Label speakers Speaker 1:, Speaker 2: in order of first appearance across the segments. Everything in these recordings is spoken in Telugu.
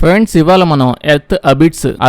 Speaker 1: ఫ్రెండ్స్, ఇవాళ మనం ఎర్త్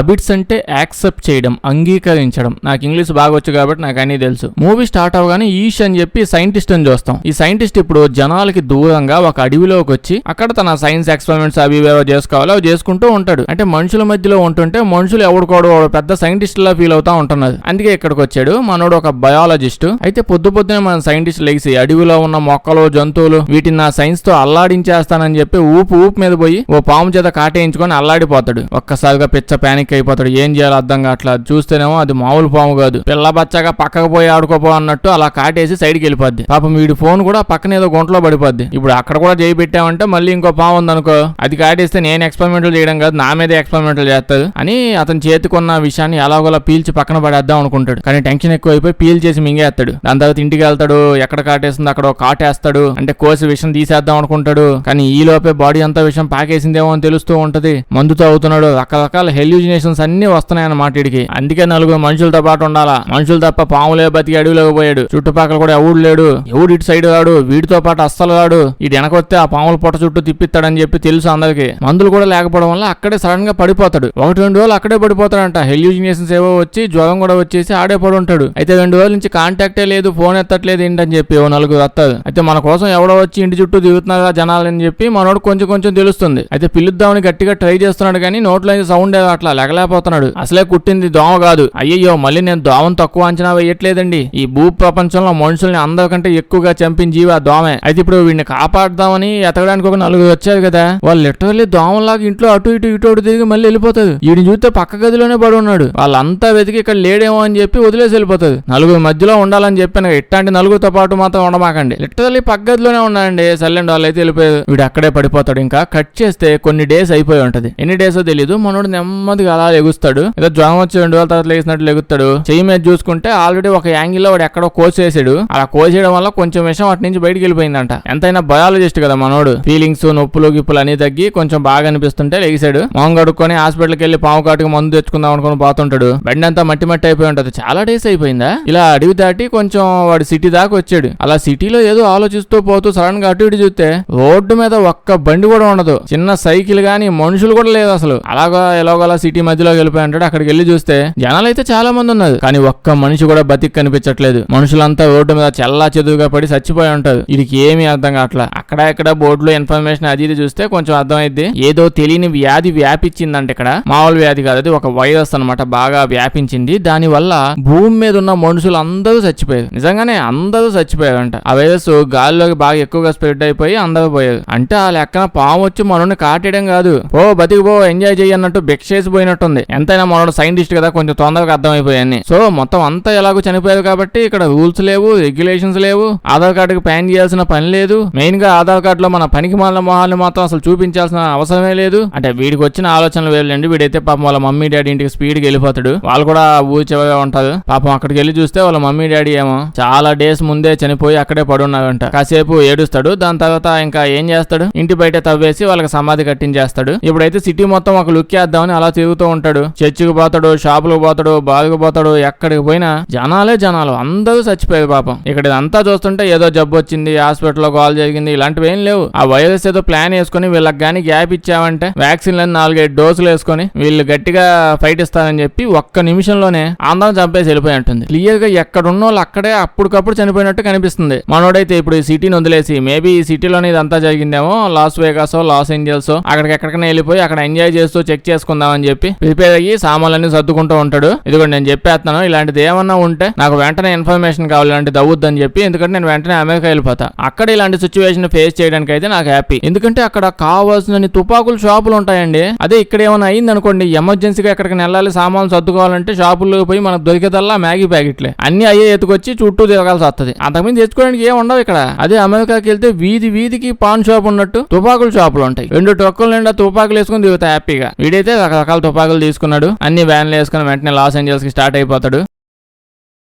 Speaker 1: అబిట్స్ అంటే యాక్సెప్ట్ చేయడం, అంగీకరించడం. నాకు ఇంగ్లీష్ బాగా వచ్చు కాబట్టి నాకు అన్నీ తెలుసు. మూవీ స్టార్ట్ అవగానే ఈష్ అని చెప్పి సైంటిస్ట్ అని చూస్తాం. ఈ సైంటిస్ట్ ఇప్పుడు జనాలకి దూరంగా ఒక అడవిలోకి వచ్చి అక్కడ తన సైన్స్ ఎక్స్పెరిమెంట్స్ అవి ఏవో చేసుకోవాలో అవి చేసుకుంటూ ఉంటాడు. అంటే మనుషుల మధ్యలో ఉంటుంటే మనుషులు ఎవడుకోవడం పెద్ద సైంటిస్ట్ లా ఫీల్ అవుతా ఉంటున్నారు. అందుకే ఇక్కడికి వచ్చాడు. మనోడు ఒక బయాలజిస్ట్. అయితే పొద్దునే మన సైంటిస్ట్ లెగిసి అడవిలో ఉన్న మొక్కలు జంతువులు వీటిని నా సైన్స్ తో అల్లాడించేస్తానని చెప్పి ఊపు మీద పోయి ఓ పాము చేత కాటేయించుకొని అల్లాడిపోతాడు. ఒక్కసారిగా పిచ్చ పానిక్ అయిపోతాడు. ఏం చేయాలి అర్థం కావట్లా. చూస్తేనేమో అది మామూలు పాము కాదు, పిల్ల బచ్చగా పక్కకు పోయి ఆడుకోపో అన్నట్టు అలా కాటేసి సైడ్కి వెళ్ళిపోద్ది. పాపం వీడి ఫోన్ కూడా పక్కన ఏదో గుంటలో పడిపోద్ది. ఇప్పుడు అక్కడ కూడా చేయి పెట్టామంటే మళ్ళీ ఇంకో పాము ఉందనుకో, అది కాటేస్తే నేను ఎక్స్పెరిమెంట్లు చేయడం కాదు, నా మీదే ఎక్స్పెరిమెంట్లు చేస్తాడు అని అతని చేతికున్న విషయాన్ని ఎలాగోలా పీల్చి పక్కన పడేద్దాం అనుకుంటాడు. కానీ టెన్షన్ ఎక్కువ అయిపోయి పీల్ చేసి మింగేస్తాడు. దాని తర్వాత ఇంటికి వెళ్తాడు. ఎక్కడ కాటేస్తుంది అక్కడ కాటేస్తాడు. అంటే కోసి విషయం తీసేద్దాం అనుకుంటాడు. కానీ ఈ లోపే బాడీ అంతా విషయం పాకేసిందేమో అని తెలుస్తూ ఉంటది. మందుతో అవుతున్నాడు. రకరకాల హెల్యూజినేషన్స్ అన్ని వస్తున్నాయన్నమాట వీడికి. అందుకే నలుగురు మనుషులతో పాటు ఉండాలా. మనుషులు తప్ప పాములే బతికి అడవిలోకి పోయాడు. చుట్టుపక్కల కూడా ఎవడు లేడు. ఎవడు ఇటు సైడ్ రాడు, వీడితో పాటు అస్సలు రాడు. ఇటు వెనకొస్తే ఆ పాముల పొట్ట చుట్టూ తిప్పిస్తాడని చెప్పి తెలుసు అందరికి. మందులు కూడా లేకపోవడం వల్ల అక్కడే సడన్ గా పడిపోతాడు. 1-2 రోజులు అక్కడే పడిపోతాడంట. హెల్యూజినేషన్స్ ఏవో వచ్చి జ్వరం కూడా వచ్చేసి ఆడే పడి ఉంటాడు. అయితే 2 రోజుల నుంచి కాంటాక్టే లేదు, ఫోన్ ఎత్తట్లేదు ఏంటని చెప్పి ఓ నలుగురు వస్తారు. అయితే మన కోసం ఎవడో వచ్చి ఇంటి చుట్టూ తిరుగుతున్నారా జనాలని చెప్పి మనోడు కొంచెం తెలుస్తుంది. అయితే పిలుద్దామని గట్టిగా ట్రై చేస్తున్నాడు కానీ నోట్లో సౌండ్ అట్లా లెగలేకపోతున్నాడు. అసలే కుట్టింది దోమ కాదు. అయ్యయ్యో మళ్ళీ నేను దోమను తక్కువ అంచనా వేయట్లేదండి. ఈ భూ ప్రపంచంలో మనుషుల్ని అందరికంటే ఎక్కువగా చంపిన జీవి ఆ దోమే. అయితే ఇప్పుడు వీడిని కాపాడదామని ఎతకడానికి ఒక నలుగురు వచ్చారు కదా, వాళ్ళు లిటరల్లీ దోమలాగా ఇంట్లో అటు ఇటు తిరిగి మళ్ళీ వెళ్ళిపోతారు. వీడిని చూస్తే పక్క గదిలోనే పడి ఉన్నాడు. వాళ్ళంతా వెతికి ఇక్కడ లేడేమో అని చెప్పి వదిలేసి వెళ్ళిపోతారు. నలుగురు మధ్యలో ఉండాలని చెప్పాను. ఇట్లాంటి నలుగురితో పాటు మాత్రం ఉండమాకండి. లిటరల్లీ పక్క గదిలోనే ఉన్నాయండి. సర్లేండి వాళ్ళు అయితే వెళ్ళిపోయారు. వీడు అక్కడే పడిపోతాడు. ఇంకా కట్ చేస్తే కొన్ని డేస్ అయిపోయి ఉంటది. ఎన్ని డేసో తెలీదు. మనోడు నెమ్మదిగా అలా ఎగుస్తాడు. ఏదో జ్వరం వచ్చి 2 రోజుల తర్వాత లేచినట్లు ఎగుతాడు. చెయ్యి మీద చూసుకుంటే ఆల్రెడీ ఒక యాంగిల్ లో వాడు ఎక్కడో కోసేసాడు. అలా కోసేయడం వల్ల కొంచెం విషయం అటు నుంచి బయటికి వెళ్ళిపోయిందంట. ఎంతైనా బయాలజిస్ట్ కదా మనోడు. ఫీలింగ్స్ నొప్పులు గిప్పులు అన్ని తగ్గి కొంచెం బాగా అనిపిస్తుంటే లెగిసాడు. మొహం కడుక్కొని హాస్పిటల్కి వెళ్ళి పాము కాటుకు మందు తెచ్చుకుందాం అనుకుని పోతుంటాడు. బండి అంతా మట్టి అయిపోయి ఉంటది. చాలా డేస్ అయిపోయిందా. ఇలా అడవి దాటి కొంచెం వాడు సిటీ దాకా వచ్చాడు. అలా సిటీలో ఏదో ఆలోచిస్తూ పోతూ సడన్ గా అటు ఇటు చూస్తే రోడ్డు మీద ఒక్క బండి కూడా ఉండదు. చిన్న సైకిల్ గానీ మనుషులు కూడా లేదు అసలు. అలాగా ఎలాగోలా సిటీ మధ్యలోకి వెళ్ళిపోయి ఉంటాడు. అక్కడికి వెళ్ళి చూస్తే జనాలు అయితే చాలా మంది ఉన్నారు. కానీ ఒక్క మనిషి కూడా బతికి కనిపించట్లేదు. మనుషులంతా రోడ్డు మీద చెల్లా చెదురుగా పడి చచ్చిపోయి ఉంటారు. వీడికి ఏమీ అర్థం కావట్లా. అక్కడ బోర్డులో ఇన్ఫర్మేషన్ అది ఇది చూస్తే కొంచెం అర్థమైంది. ఏదో తెలియని వ్యాధి వ్యాపించిందంట. ఇక్కడ మామూలు వ్యాధి కాదు, అది ఒక వైరస్ అన్నమాట. బాగా వ్యాపించింది. దాని వల్ల భూమి మీద ఉన్న మనుషులు అందరూ చచ్చిపోయారు. నిజంగానే అందరూ చచ్చిపోయారంట. ఆ వైరస్ గాలిలోకి బాగా ఎక్కువగా స్ప్రెడ్ అయిపోయి అందరూ పోయారు. అంటే ఆ లెక్కన పాము వచ్చి మనల్ని కాటేయడం కాదు, ఓ బతికిపో ఎంజాయ్ చేయన్నట్టు బెక్సేసి పోయినట్టుంది. ఎంతైనా మనోడు సైంటిస్ట్ కదా, కొంచెం తొందరగా అర్థమైపోయాన్ని. సో మొత్తం అంతా ఎలాగో చనిపోయారు కాబట్టి ఇక్కడ రూల్స్ లేవు, రెగ్యులేషన్స్ లేవు, ఆధార్ కార్డుకి ప్యాన్ చేయాల్సిన పని లేదు. మెయిన్ గా ఆధార్ కార్డు లో మన పనికి మాలిన మొహాన్ని మాత్రం అసలు చూపించాల్సిన అవసరమే లేదు. అంటే వీడికి వచ్చిన ఆలోచనలు వేలండి. వీడైతే పాపం వాళ్ళ మమ్మీ డాడీ ఇంటికి స్పీడ్ గా వెళ్ళిపోతాడు. వాళ్ళు కూడా ఊరి చివరిగా ఉంటారు. పాపం అక్కడికి వెళ్ళి చూస్తే వాళ్ళ మమ్మీ డాడీ ఏమో చాలా డేస్ ముందే చనిపోయి అక్కడే పడున్నారంట. కాసేపు ఏడుస్తాడు. దాని తర్వాత ఇంకా ఏం చేస్తాడు, ఇంటి బయట తవ్వేసి వాళ్ళకి సమాధి కట్టించేస్తాడు. ఇప్పుడైతే సిటీ మొత్తం ఒక లుక్ వేద్దామని అలా తిరుగుతూ ఉంటాడు. చర్చికి పోతాడు, షాపులకు పోతాడు, బాగుకు పోతాడు. ఎక్కడికి పోయినా జనాలు అందరూ చచ్చిపోయారు పాపం. ఇక్కడ ఇదంతా చూస్తుంటే ఏదో జబ్బు వచ్చింది, హాస్పిటల్లో కాల్ జరిగింది, ఇలాంటివి ఏం లేవు. ఆ వైరస్ ఏదో ప్లాన్ వేసుకుని వీళ్ళకి గానీ గ్యాప్ ఇచ్చామంటే వ్యాక్సిన్లను 4-5 డోసులు వేసుకుని వీళ్ళు గట్టిగా ఫైట్ ఇస్తారని చెప్పి ఒక్క నిమిషంలోనే అందరం చంపేసి వెళ్ళిపోయి ఉంటుంది. క్లియర్ గా ఎక్కడున్న వాళ్ళు అక్కడే అప్పటికప్పుడు చనిపోయినట్టు కనిపిస్తుంది. మనోడైతే ఇప్పుడు ఈ సిటీని వదిలేసి మేబీ ఈ సిటీలోనే ఇదంతా జరిగిందేమో, లాస్ వేగాసో లాస్ ఏంజల్స్ అక్కడికి ఎక్కడికైనా వెళ్ళిపోయి అక్కడ ఎంజాయ్ చేస్తూ చెక్ చేసుకుందామని చెప్పి ప్రిపేర్ అయ్యి సామాన్లన్నీ సర్దుకుంటూ ఉంటాడు. ఇదిగోండి నేను చెప్పేస్తున్నాను, ఇలాంటిది ఏమన్నా ఉంటే నాకు వెంటనే ఇన్ఫర్మేషన్ కావాలి, ఇలాంటిది అవుద్దని చెప్పి. ఎందుకంటే నేను వెంటనే అమెరికా వెళ్ళిపోతా. అక్కడ ఇలాంటి సిచ్యువేషన్ ఫేస్ చేయడానికి అయితే నాకు హ్యాపీ. ఎందుకంటే అక్కడ కావాల్సిన తుపాకులు షాపులు ఉంటాయండి. అదే ఇక్కడ ఏమైనా అయింది అనుకోండి, ఎమర్జెన్సీగా ఎక్కడికి వెళ్ళాలి, సామాన్లు సర్దుకోవాలంటే షాపుల్లో పోయి మనకు దొరికేదల్లా మ్యాగీ ప్యాకెట్లే. అన్ని అయ్యే ఎత్తుకొచ్చి చుట్టూ తిరగాల్సి వస్తుంది. అంతకుమించి తెచ్చుకోవడానికి ఏం ఉండవు ఇక్కడ. అదే అమెరికాకి వెళ్తే వీధికి పాన్ షాప్ ఉన్నట్టు తుపాకుల షాపులు ఉంటాయి. 2 ట్రక్కుల నిండా తుపాకులు వేసుకుని దిగుతాయి హ్యాపీగా. వీడైతే రకరకాల తుపాకులు తీసుకున్నాడు. అన్ని వ్యాన్లు వేసుకుని వెంటనే లాస్ ఏంజల్స్ కి స్టార్ట్ అయిపోతాడు.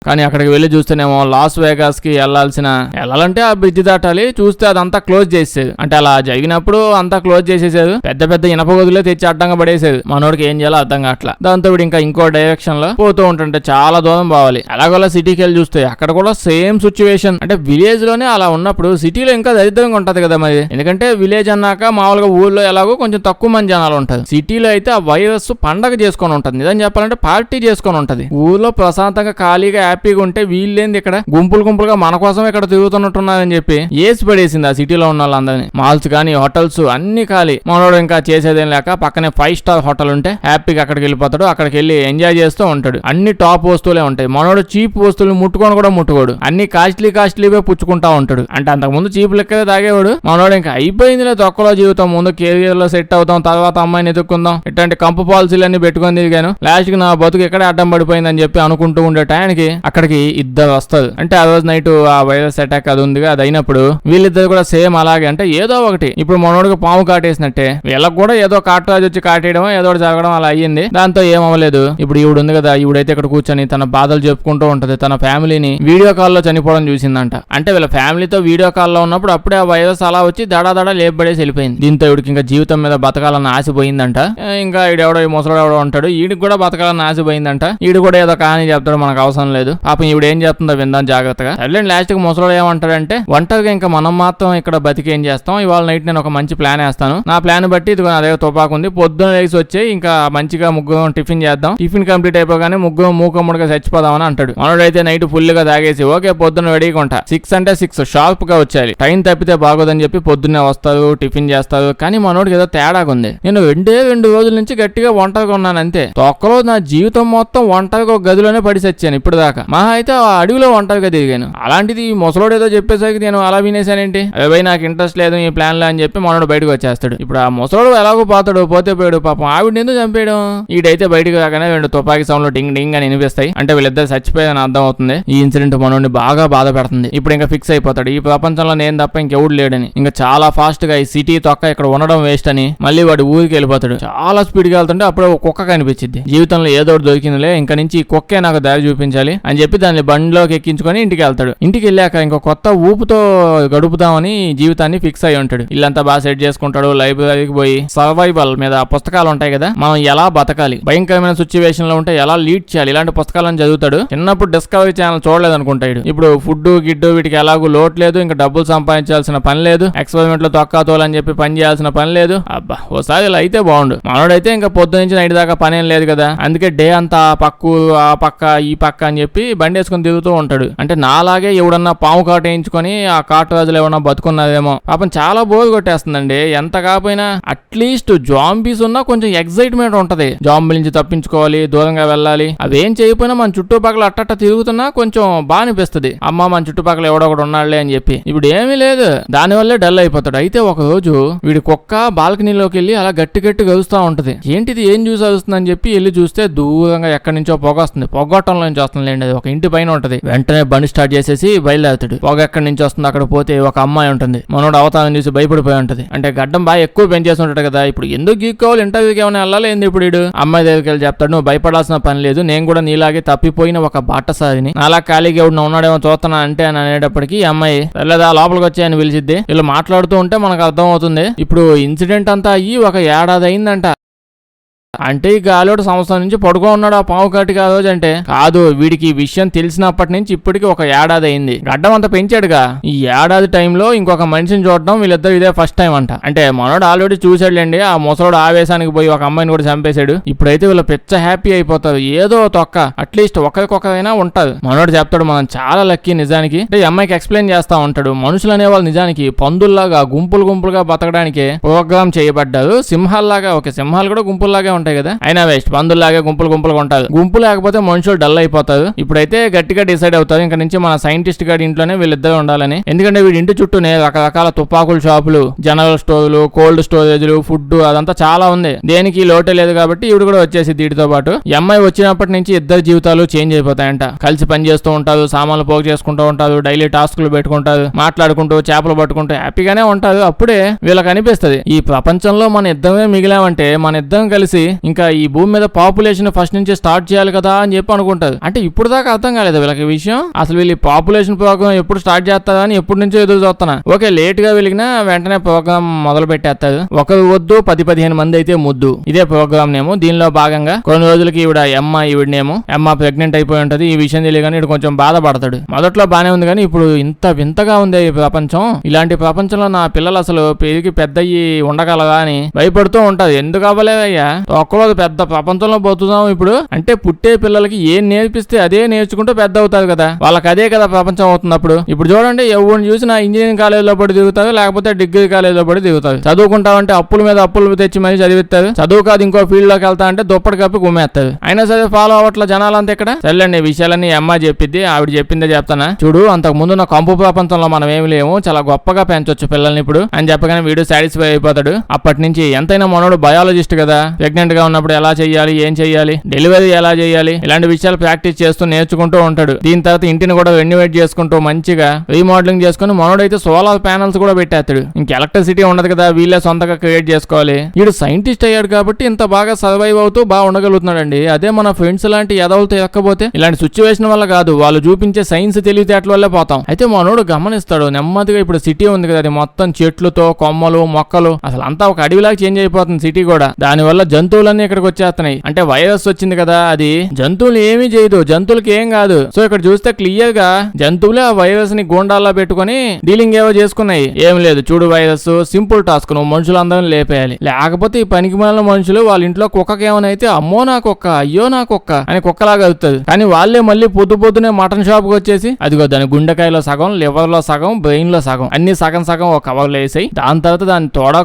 Speaker 1: కానీ అక్కడికి వెళ్ళి చూస్తేనేమో లాస్ వేగాస్ కి వెళ్ళాలంటే ఆ బ్రిడ్జ్ దాటాలి, చూస్తే అదంతా క్లోజ్ చేసేది. అంటే అలా జరిగినప్పుడు అంతా క్లోజ్ చేసేసారు, పెద్ద పెద్ద ఇనప గదులే తెచ్చి అడ్డంగా పడేసేది. మనోడికి ఏం చేయాలో అర్థం కావట్లా. దాంతో వీడు ఇంకా ఇంకో డైరెక్షన్ లో పోతూ ఉంటుంటే చాలా దూరం పోవాలి. అలాగోలా సిటీకి వెళ్ళి చూస్తే అక్కడ కూడా సేమ్ సిచ్యువేషన్. అంటే విలేజ్ లోనే అలా ఉన్నప్పుడు సిటీలో ఇంకా దరిద్రంగా ఉంటది కదా మరి. ఎందుకంటే విలేజ్ అన్నాక మామూలుగా ఊర్లో ఎలాగో కొంచెం తక్కువ మంది జనాలు ఉంటారు. సిటీలో అయితే ఆ వైరస్ పండగ చేసుకొని ఉంటది. నిజం చెప్పాలంటే పార్టీ చేసుకొని ఉంటది. ఊర్లో ప్రశాంతంగా ఖాళీగా హ్యాపీగా ఉంటే వీళ్ళేంది ఇక్కడ గుంపులుగా మన కోసం ఇక్కడ తిరుగుతున్నట్టున్నారని చెప్పి ఏసి పడేసింది ఆ సిటీలో ఉన్న వాళ్ళందరినీ. మాల్స్ కానీ హోటల్స్ అన్ని ఖాళీ. మనోడు ఇంకా చేసేదేం లేక పక్కనే 5 స్టార్ హోటల్ ఉంటే హ్యాపీగా అక్కడికి వెళ్ళిపోతాడు. అక్కడికి వెళ్ళి ఎంజాయ్ చేస్తూ ఉంటాడు. అన్ని టాప్ వస్తువులే ఉంటాయి. మనోడు చీప్ వస్తువులు ముట్టుకోడు. అన్ని కాస్ట్లీవే పుచ్చుకుంటా ఉంటాడు. అంటే అంతకుముందు చీప్ లెక్కదే తాగేవాడు. మనోడు ఇంకా అయిపోయిందిలే తొక్కలో జీవితం, ముందు కెరియర్ లో సెట్ అవుతాం, తర్వాత అమ్మాయిని ఎదుక్కుందాం, ఇట్లాంటి కంపు పాలసీలన్నీ పెట్టుకొని తిరిగాను, లాస్ట్ కి నా బతుకు ఎక్కడే అడ్డం పడిపోయిందని చెప్పి అనుకుంటూ ఉండే టైంకి అక్కడికి ఇద్దరు వస్తారు. అంటే ఆ రోజు నైట్ ఆ వైరస్ అటాక్ అది ఉందిగా, అది అయినప్పుడు వీళ్ళిద్దరు కూడా సేమ్ అలాగే. అంటే ఏదో ఒకటి ఇప్పుడు మనోడికి పాము కాటేసినట్టే వీళ్ళకి కూడా ఏదో కాటరాజు వచ్చి కాటేయడం ఏదో జరగడం అలా అయ్యింది. దాంతో ఏమవ్వలేదు. ఇప్పుడు ఈవిడ ఉంది కదా, ఈవిడైతే ఇక్కడ కూర్చొని తన బాధలు చెప్పుకుంటూ ఉంటది. తన ఫ్యామిలీని వీడియో కాల్లో చనిపోవడం చూసిందంట. అంటే వీళ్ళ ఫ్యామిలీతో వీడియో కాల్లో ఉన్నప్పుడు అప్పుడే ఆ వైరస్ అలా వచ్చి దడా లేపబడేసి వెళ్ళిపోయింది. దీంతో ఈవిడికి ఇంకా జీవితం మీద బతకాలన్న ఆశ పోయిందంట. ఇంకా ఈడెవడో ఈ ముసలోడు ఎవడో ఉంటాడు, ఈడికి కూడా బతకాలన్న ఆశ పోయిందంట. ఈడు కూడా ఏదో కానీ చెప్తాడు, మనకు అవసరం లేదు. పాపం ఈవిడ ఏం చేస్తుందో విందాం జాగ్రత్తగా. సర్లేండి, లాస్ట్ కి ముసలోడు ఏమంటాడంటే, ఒంటరిగా ఇంకా మనం మాత్రం ఇక్కడ బతికి ఏం చేస్తాం, ఇవాళ నైట్ నేను ఒక మంచి ప్లాన్ వేస్తాను. నా ప్లాన్ బట్టి ఇది అదే తుపాకు ఉంది, పొద్దున లేచి వచ్చి ఇంకా మంచిగా ముగ్గురం టిఫిన్ చేద్దాం, టిఫిన్ కంప్లీట్ అయిపోగానే ముగ్గురం మూకమ్ముడుగా చచ్చిపోదామని అంటాడు. మనోడైతే నైట్ ఫుల్ గా తాగేసి ఓకే పొద్దున్న రెడీగా 6 అంటే 6 షార్ప్ గా వచ్చాయి, టైం తప్పితే బాగోదని చెప్పి పొద్దున్నే వస్తారు, టిఫిన్ చేస్తారు. కానీ మనోడికి ఏదో తేడాగా ఉంది. నేను 2 రోజుల నుంచి గట్టిగా ఒంటరిగా ఉన్నాను అంతే. తొక్కలో నా జీవితం మొత్తం ఒంటరిగా ఒక గదిలోనే పడి చచ్చాను ఇప్పుడు దాకా. మహా అయితే ఆ అడవిలో ఒంటరిగా తిరిగాను. అలాంటిది ఈ ముసలోడు ఏదో చెప్పేసరికి నేను అలా వినేసానేంటి, అవి నాకు ఇంట్రెస్ట్ లేదు ఈ ప్లాన్ లో అని చెప్పి మనోడు బయటకు వచ్చేస్తాడు. ఇప్పుడు ఆ ముసలోడు ఎలాగో పోతాడు, పోతే పోయాడు. పాపం ఆవిడ ఎందుకు చంపేయడం. ఈడైతే బయటకు రాగానే 2 తుపాకీ సౌండ్లు డింగ్ డింగ్ అని వినిపిస్తాయి. అంటే వీళ్ళిద్దరు చచ్చిపోయాదని అర్థం అవుతుంది. ఈ ఇన్సిడెంట్ మనోడిని బాగా బాధ పెడుతుంది. ఇప్పుడు ఇంకా ఫిక్స్ అయిపోతాడు, ఈ ప్రపంచంలో నేను తప్ప ఇంకెవడు లేడని. ఇంకా చాలా ఫాస్ట్ గా ఈ సిటీ తొక్క ఇక్కడ ఉండడం వేస్ట్ అని మళ్ళీ వాడు ఊరికి వెళ్ళిపోతాడు. చాలా స్పీడ్ గా వెళ్తుంటే అప్పుడు ఒక కుక్క కనిపించింది. జీవితంలో ఏదో దొరికిందిలే, ఇంకా నుంచి ఈ కుక్కే నాకు దారి చూపించాలి అని చెప్పి దాన్ని బండిలోకి ఎక్కించుకొని ఇంటికి వెళ్తాడు. ఇంటికి వెళ్ళాక ఇంకో కొత్త ఊపుతో గడుపుదామని జీవితాన్ని ఫిక్స్ అయి ఉంటాడు. ఇల్లంతా బాగా సెట్ చేసుకుంటాడు. లైబ్రరీకి పోయి సర్వైవల్ మీద పుస్తకాలు ఉంటాయి కదా, మనం ఎలా బతకాలి, భయంకరమైన సిచ్యువేషన్ లో ఉంటే ఎలా లీడ్ చేయాలి, ఇలాంటి పుస్తకాలను చదువుతాడు. చిన్నప్పుడు డిస్కవరీ ఛానల్ చూడలేదు అనుకుంటాడు. ఇప్పుడు ఫుడ్ గిడ్డు వీటికి ఎలాగూ లోటు లేదు, ఇంకా డబ్బులు సంపాదించాల్సిన పని లేదు, ఎక్స్పెరిమెంట్ లో తొక్కాతోలని చెప్పి పని చేయాల్సిన పని లేదు. అబ్బా ఓసారి ఇలా అయితే బాగుండు. మనోడైతే ఇంకా పొద్దు నుంచి నైట్ దాకా పని ఏం లేదు కదా, అందుకే డే అంతా పక్కు ఆ పక్క ఈ పక్క అని చెప్పి బండి వేసుకుని తిరుగుతూ ఉంటాడు. అంటే నాలాగే ఎవడన్నా పాము కాటు వేయించుకొని ఆ కాటు రాజులు ఏమన్నా బతుకున్నదేమో. పాపం చాలా బోర్ కొట్టేస్తుందండి. ఎంత కాకపోయినా అట్లీస్ట్ జాంబీస్ ఉన్నా కొంచెం ఎక్సైట్మెంట్ ఉంటది. జాంబీ నుంచి తప్పించుకోవాలి, దూరంగా వెళ్ళాలి. అవేం చేయకపోయినా మన చుట్టుపక్కల అట్టట్ట తిరుగుతున్నా కొంచెం బాగా అనిపిస్తుంది. అమ్మ మన చుట్టుపక్కల ఎవడో ఒకడు ఉన్నాడులే అని చెప్పి. ఇప్పుడు ఏమీ లేదు, దానివల్లే డల్ అయిపోతాడు. అయితే ఒక రోజు వీడి కుక్క బాల్కనీలోకి వెళ్ళి అలా గట్టి గడుస్తూ ఉంటది. ఏంటిది ఏం చూసి వస్తుందని చెప్పి వెళ్ళి చూస్తే దూరంగా ఎక్కడి నుంచో పొగ వస్తుంది. పొగొట్టంలో నుంచి వస్తుంది లేండి, అది ఒక ఇంటి పైన ఉంటది. వెంటనే బండి స్టార్ట్ చేసేసి బయలుదేరుతాడు. పొగ ఎక్కడి నుంచి వస్తుంది, అక్కడ పోతే ఒక అమ్మాయి ఉంటుంది. మనోడు అవతారం చూసి భయపడిపోయి ఉంటది. అంటే గడ్డం బాగా ఎక్కువ పెంచేసి ఉంటాడు కదా, ఇప్పుడు ఎందుకు గీక్కోవాలి, ఇంటర్వ్యూకి ఏమైనా వెళ్ళాలి ఏంది. ఇప్పుడు వీడు అమ్మాయి దగ్గరికి వెళ్ళి చెప్తాడు, నువ్వు భయపడాల్సిన పని లేదు, నేను కూడా నీలాగే తప్పిపోయిన ఒక బాటసారిని, నాలా ఖాళీగా ఎవడు ఉన్నాడేమో చూస్తున్నా అంటే అని అనేటప్పటికి అమ్మాయి లేదా లోపలికి వచ్చాయని పిలిచిద్ది. వీళ్ళు మాట్లాడుతూ ఉంటే మనకు అర్థం అవుతుంది ఇప్పుడు ఇన్సిడెంట్ అంతా అయ్యి 1 ఏడాది అయిందంట. అంటే ఈ గాలివాడు సంవత్సరం నుంచి పడుకో ఉన్నాడు ఆ పాము కాటికి ఆ రోజు. అంటే కాదు, వీడికి ఈ విషయం తెలిసినప్పటి నుంచి ఇప్పటికి 1 ఏడాది అయింది. గడ్డం అంతా పెంచాడుగా. ఈ ఏడాది టైంలో ఇంకొక మనిషిని చూడడం వీళ్ళిద్దరు ఇదే ఫస్ట్ టైం అంట. అంటే మనోడు ఆల్రెడీ చూసాడులేండి, ఆ ముసలోడు ఆవేశానికి పోయి ఒక అమ్మాయిని కూడా చంపేశాడు. ఇప్పుడైతే వీళ్ళు పిచ్చ హ్యాపీ అయిపోతారు. ఏదో తొక్క అట్లీస్ట్ ఒకరికొకరైనా ఉంటారు. మనోడు చెప్తాడు మనం చాలా లక్కీ నిజానికి. అంటే ఈ అమ్మాయికి ఎక్స్ప్లెయిన్ చేస్తా ఉంటాడు, మనుషులు అనేవాళ్ళు నిజానికి పందుల్లాగా గుంపులుగా బతకడానికి ప్రోగ్రామ్ చేయబడ్డారు. సింహాల్లాగా, ఓకే సింహాలు కూడా గుంపుల్లాగే ఉంటాయి కదా, అయినా వేస్ట్, పందుల్లాగే గుంపులుగా ఉంటారు. గుంపు లేకపోతే మనుషులు డల్ అయిపోతారు. ఇప్పుడైతే గట్టిగా డిసైడ్ అవుతారు ఇంకా నుంచి మన సైంటిస్ట్ గారి ఇంట్లోనే వీళ్ళిద్దరు ఉండాలని. ఎందుకంటే వీడి ఇంటి చుట్టూనే రకరకాల తుపాకుల షాపులు, జనరల్ స్టోర్లు, కోల్డ్ స్టోరేజ్లు, ఫుడ్ అదంతా చాలా ఉంది. దేనికి లోటే లేదు కాబట్టి ఇవి కూడా వచ్చేసి వీటితో పాటు. ఈ అమ్మాయి వచ్చినప్పటి నుంచి ఇద్దరు జీవితాలు చేంజ్ అయిపోతాయంట. కలిసి పని చేస్తూ ఉంటారు, సామాన్లు పోగు చేసుకుంటూ ఉంటారు, డైలీ టాస్క్లు పెట్టుకుంటారు, మాట్లాడుకుంటూ చేపలు పట్టుకుంటూ హ్యాపీగానే ఉంటారు. అప్పుడే వీళ్ళకి అనిపిస్తుంది ఈ ప్రపంచంలో మన ఇద్దరమే మిగిలామంటే మన ఇద్దరం కలిసి ఇంకా ఈ భూమి మీద పాపులేషన్ ఫస్ట్ నుంచి స్టార్ట్ చేయాలి కదా అని చెప్పి అనుకుంటారు. అంటే ఇప్పుడు దాకా అర్థం కాలేదు వీళ్ళకి విషయం. అసలు వీళ్ళు పాపులేషన్ ప్రోగ్రామ్ ఎప్పుడు స్టార్ట్ చేస్తారా అని ఎప్పటి నుంచో ఎదురు చూస్తున్నా. ఓకే, లేట్ గా వెలిగినా వెంటనే ప్రోగ్రామ్ మొదలు పెట్టేస్తారు. ఒకరు వద్దు 10-15 మంది అయితే ముద్దు. ఇదే ప్రోగ్రామ్ నేమో. దీనిలో భాగంగా కొన్ని రోజులకి ఈవిడనేమో అమ్మ ప్రెగ్నెంట్ అయిపోయి ఉంటది. ఈ విషయం తెలియగానే ఇటు కొంచెం బాధపడతాడు. మొదట్లో బానే ఉంది కానీ ఇప్పుడు ఇంత వింతగా ఉంది ఈ ప్రపంచం. ఇలాంటి ప్రపంచంలో నా పిల్లలు అసలు పెరిగి పెద్దయ్యి ఉండగలరా అని భయపడుతూ ఉంటది. ఎందుకు అవ్వలేదయ్యా, ఒక్కరోజు పెద్ద ప్రపంచంలో పోతున్నాం ఇప్పుడు. అంటే పుట్టే పిల్లలకి ఏం నేర్పిస్తే అదే నేర్చుకుంటూ పెద్ద అవుతారు కదా, వాళ్ళకి అదే కదా ప్రపంచం అవుతున్నప్పుడు. ఇప్పుడు చూడండి, ఎవరిని చూసినా ఇంజనీరింగ్ కాలేజీలో పడి తిరుగుతారు, లేకపోతే డిగ్రీ కాలేజీలో పడి తిరుగుతారు. చదువుకుంటామంటే అప్పుల మీద అప్పులు తెచ్చి మరీ చదివిస్తారు. చదువు కాదు ఇంకో ఫీల్డ్ లోకి వెళ్తా అంటే దుప్పటి కప్పి గుమ్మేస్తారు. అయినా సరే ఫాలో అవ్వట్ల జనాలంతా ఇక్కడ. సర్లేండి, విషయాలన్నీ అమ్మ చెప్పిద్ది. ఆవిడ చెప్పిందే చెప్తానా. చూడు, అంతకు ముందు నా కంపు ప్రపంచంలో మనం ఏమి లేము, చాలా గొప్పగా పెంచొచ్చు పిల్లల్ని ఇప్పుడు అని చెప్పగానే వీడు సాటిస్ఫై అయిపోతాడు. అప్పటి నుంచి ఎంతైనా మనోడు బయాలజిస్ట్ కదా, ప్రెగ్నెంట్ గా ఉన్నప్పుడు ఎలా చేయాలి, ఏం చేయాలి, డెలివరీ ఎలా చేయాలి, ఇలాంటి విషయాలు ప్రాక్టీస్ చేస్తూ నేర్చుకుంటూ ఉంటాడు. దీని తర్వాత ఇంటిని కూడా రెన్యువేట్ చేసుకుంటూ మంచిగా రీమోడలింగ్ చేసుకుని మనోడైతే సోలార్ ప్యానల్స్ కూడా పెట్టేస్తాడు. ఇంక ఎలక్ట్రిసిటీ ఉండదు కదా, వీళ్ళే సొంతగా క్రియేట్ చేసుకోవాలి. వీడు సైంటిస్ట్ అయ్యాడు కాబట్టి ఇంత బాగా సర్వైవ్ అవుతూ బాగా ఉండగలుగుతున్నాడండి. అదే మన ఫ్రెండ్స్ లాంటి ఎదవులతో ఎక్కపోతే ఇలాంటి సిచ్యువేషన్ వల్ల కాదు, వాళ్ళు చూపించే సైన్స్ తెలివితేటల వల్లే పోతాం. అయితే మనోడు గమనిస్తాడు నెమ్మదిగా. ఇప్పుడు సిటీ ఉంది కదా, అది మొత్తం చెట్లతో కొమ్మలు మొక్కలు అసలు అంతా ఒక అడవిలాగా చేంజ్ అయిపోతుంది సిటీ కూడా. దానివల్ల జంతువులన్నీ ఇక్కడికి వచ్చేస్తున్నాయి. అంటే వైరస్ వచ్చింది కదా, అది జంతువులు ఏమీ చేయదు, జంతువులకి ఏం కాదు. సో ఇక్కడ చూస్తే క్లియర్ గా జంతువులే ఆ వైరస్ ని గోండాల్లో పెట్టుకుని డీలింగ్ ఏవో చేసుకున్నాయి. ఏం లేదు చూడు, వైరస్ సింపుల్ టాస్క్, నువ్వు మనుషులందరినీ లేపేయాలి. లేకపోతే ఈ పనికి మాలిన మనుషులు వాళ్ళ ఇంట్లో కుక్కకి ఏమైనా అయితే అమ్మో నా కుక్క, అయ్యో నా కుక్క అని కుక్కలాగా అవుతుంది. కానీ వాళ్ళే మళ్ళీ పొద్దునే మటన్ షాప్ కి వచ్చేసి అదిగో దాని గుండెకాయలో సగం, లివర్ లో సగం, బ్రెయిన్ లో సగం, అన్ని సగం సగం ఒక కవర్లో వేసాయి. దాని తర్వాత దాన్ని తోడ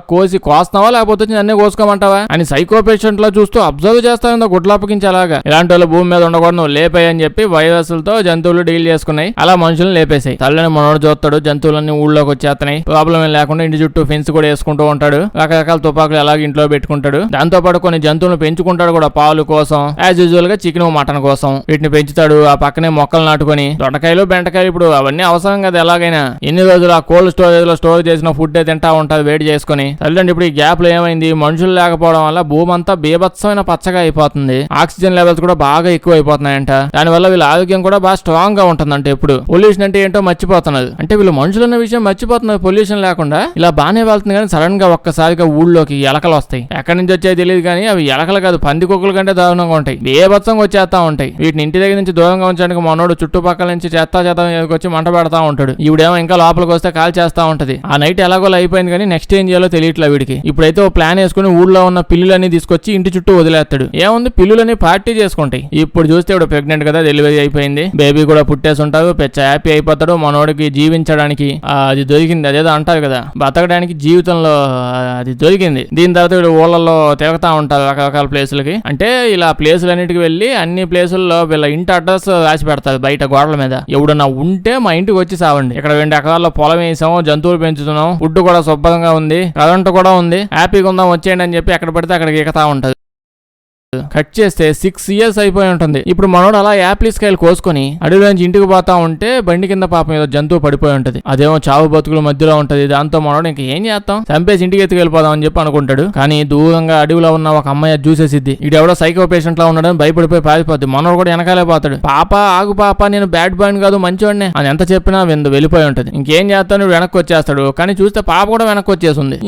Speaker 1: కోస్తావా లేకపోతే అన్నీ కోసుకోమంటావా అని సైకో పేషెంట్ లో చూస్తూ అబ్జర్వ్ చేస్తా గుడ్లప్పకించేలాగా. ఇలాంటి వాళ్ళు భూమి మీద ఉండకూడదు, నువ్వు లేపాయని చెప్పి వైరస్లతో జంతువులు డీల్ చేసుకున్నాయి. అలా మనుషులను లేపేసాయి. తల్లని మనోడు చూస్తాడు, జంతువులన్నీ ఊళ్ళోకి వచ్చేస్తున్నాయి. ప్రాబ్లం ఏం లేకుండా ఇంటి చుట్టూ ఫెన్స్ కూడా వేసుకుంటూ ఉంటాడు. రకరకాల తుపాకులు అలాగే ఇంట్లో పెట్టుకుంటాడు. దాంతో పాటు కొన్ని జంతువులను పెంచుకుంటాడు కూడా, పాలు కోసం, యాజ్ యూజువల్ గా చికెన్ మటన్ కోసం వీటిని పెంచుతాడు. ఆ పక్కనే మొక్కలు నాటుకొని దొండకాయలు బెండకాయలు ఇప్పుడు అవన్నీ అవసరం కదా ఎలాగైనా. ఎన్ని రోజులు ఆ కోల్డ్ స్టోరేజ్ లో స్టోర్ చేసిన ఫుడ్ తింటా ఉంటారు వేడి చేసుకుని. సర్లేండి, ఇప్పుడు ఈ గ్యాప్ లో ఏమైంది, మనుషులు లేకపోవడం వల్ల భూమి అంతా బీభత్సమైన పచ్చగా అయిపోతుంది. ఆక్సిజన్ లెవెల్స్ కూడా బాగా ఎక్కువ అయిపోతున్నాయంట. దానివల్ల వీళ్ళ ఆరోగ్యం కూడా బాగా స్ట్రాంగ్ గా ఉంటుందంటే. ఇప్పుడు పొల్యూషన్ అంటే ఏంటో మర్చిపోతున్నారు. అంటే వీళ్ళు మనుషులు అన్న విషయం మర్చిపోతున్నారు. పొల్యూషన్ లేకుండా ఇలా బానే వెళ్తుంది కానీ సడన్ గా ఒక్కసారిగా ఊళ్ళోకి ఎలకలు వస్తాయి. ఎక్కడి నుంచి వచ్చాయో తెలియదు కానీ అవి ఎలకలు కాదు, పంది కుక్కల కంటే దారుణంగా ఉంటాయి. బీభత్సంగా వచ్చేస్తా ఉంటాయి. వీటిని ఇంటి దగ్గర నుంచి దూరంగా ఉంచడానికి మనోడు చుట్టుపక్కల నుంచి చెత్త వచ్చి మంట పెడతా ఉంటాడు. ఈవిడేమో ఇంకా లోపలికి వస్తే కాల్ చేస్తా ఉంటది. ఆ నైట్ ఎలాగోలా అయిపోయింది కానీ నెక్స్ట్ ఏం చేయాలో తెలియట్లా వీడికి. ఇప్పుడైతే ఓ ప్లాన్ వేసుకుని ఊళ్ళో ఉన్న పిల్లులన్నీ తీసుకొచ్చి ఇంటి చుట్టూ వదిలేస్తాడు. ఏముంది, పిల్లులని పార్టీ చేసుకుంటాయి. ఇప్పుడు చూస్తే ఇప్పుడు ప్రెగ్నెంట్ కదా, డెలివరీ అయిపోయింది, బేబీ కూడా పుట్టేసి ఉంటారు, పెద్ద హ్యాపీ అయిపోతాడు. మనోడికి జీవించడానికి అది దొరికింది. అదేదో అంటారు కదా, బతకడానికి జీవితంలో అది దొరికింది. దీని తర్వాత వీడు ఊళ్ళల్లో తిరుగుతా ఉంటారు రకరకాల ప్లేసులకి. అంటే ఇలా ప్లేసులన్నిటికి వెళ్ళి అన్ని ప్లేసుల్లో వీళ్ళ ఇంటి అడ్రస్ రాసి పెడతారు బయట గోడల మీద. ఎవడన్నా ఉంటే మా ఇంటికి వచ్చి సావండి, ఇక్కడ 2 ఎకరాల్లో పొలం వేసాము, జంతువులు పెంచుతున్నాం, ఫుడ్ కూడా శుభ్రంగా ఉంది, కరెంట్ కూడా ఉంది, హ్యాపీగా ఉందాం వచ్చేయండి అని చెప్పి ఎక్కడ పడితే అక్కడికి ఎక్కుతా ఉంటది. కట్ చేస్తే 6 years అయిపోయి ఉంటుంది. ఇప్పుడు మనోడు అలా యాపిల్స్ కాయలు కోసుకొని అడవిలోంచి ఇంటికి పోతా ఉంటే బండి కింద పాపం ఏదో జంతువు పడిపోయి ఉంటది. అదేమో చావు బతుకుల మధ్యలో ఉంటది. దాంతో మనోడు ఇంక ఏం చేస్తాం, చంపేసి ఇంటికి ఎత్తుకెళ్ళిపోదాం అని చెప్పి అనుకుంటాడు. కానీ దూరంగా అడవిలో ఉన్న ఒక అమ్మాయి చూసేసిద్ది. ఇడెవడో సైకో పేషెంట్ లా ఉన్నాడని భయపడిపోయి పారిపోద్ది. మనోడు కూడా వెనకాలే పోతాడు. పాప ఆగు పాప, నేను బ్యాడ్ బాయ్ కాదు మంచివాడిని అని ఎంత చెప్పినా వెళ్ళిపోయి ఉంటది. ఇంకేం చేస్తాను, వెనక్కి వచ్చేస్తాడు. కానీ చూస్తే పాప కూడా వెనక్కి వచ్చేసింది.